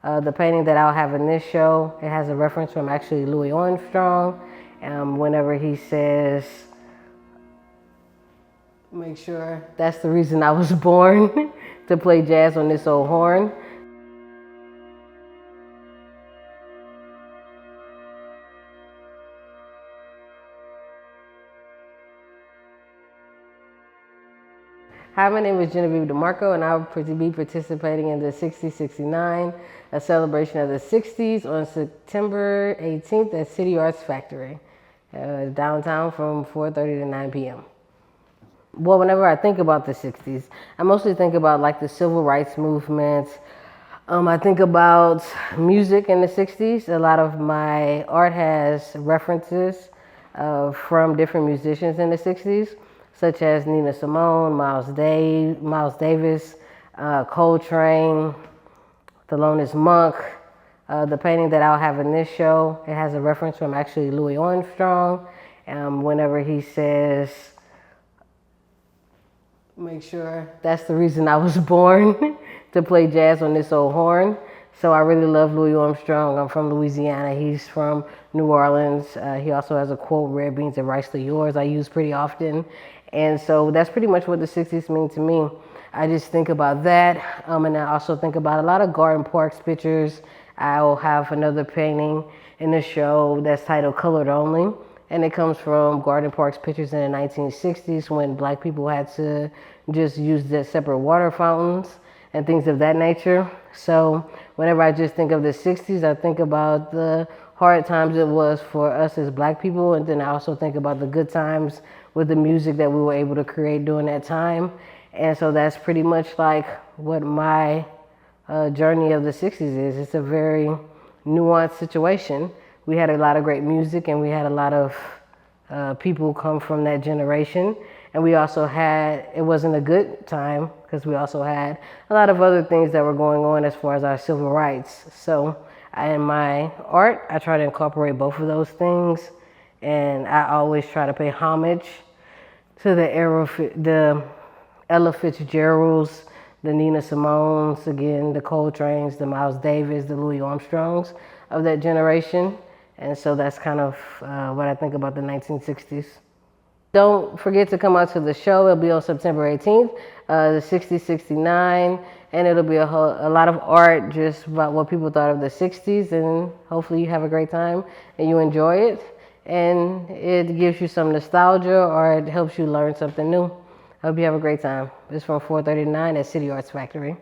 The painting that I'll have in this show, it has a reference from actually Louis Armstrong. Whenever he says, make sure that's the reason I was born, to play jazz on this old horn. Hi, my name is Genevieve DeMarco, and I'll be participating in the 6069, a celebration of the 60s on September 18th at City Arts Factory, downtown from 4:30 to 9 p.m. Well, whenever I think about the 60s, I mostly think about like the civil rights movement. I think about music in the 60s. A lot of my art has references from different musicians in the 60s, such as Nina Simone, Miles Davis, Coltrane, Thelonious Monk. The painting that I'll have in this show, it has a reference from actually Louis Armstrong. Whenever he says, make sure that's the reason I was born, to play jazz on this old horn. So I really love Louis Armstrong. I'm from Louisiana. He's from New Orleans. He also has a quote, "Red beans and rice to yours," I use pretty often. And so that's pretty much what the 60s mean to me. I just think about that. And I also think about a lot of garden parks pictures. I'll have another painting in the show that's titled Colored Only. And it comes from garden parks pictures in the 1960s when Black people had to just use the separate water fountains and things of that nature. So whenever I just think of the 60s, I think about the hard times it was for us as Black people. And then I also think about the good times with the music that we were able to create during that time. And so that's pretty much like what my journey of the 60s is. It's a very nuanced situation. We had a lot of great music, and we had a lot of people come from that generation. And we also had, it wasn't a good time because we also had a lot of other things that were going on as far as our civil rights. So in my art, I try to incorporate both of those things. And I always try to pay homage to the Ella Fitzgeralds, the Nina Simones, again, the Coltranes, the Miles Davis, the Louis Armstrongs of that generation. And so that's kind of what I think about the 1960s. Don't forget to come out to the show. It'll be on September 18th, the 6069, and it'll be a lot of art just about what people thought of the 60s, and hopefully you have a great time and you enjoy it, and it gives you some nostalgia or it helps you learn something new. I hope you have a great time. It's from 4:30 to 9 at City Arts Factory.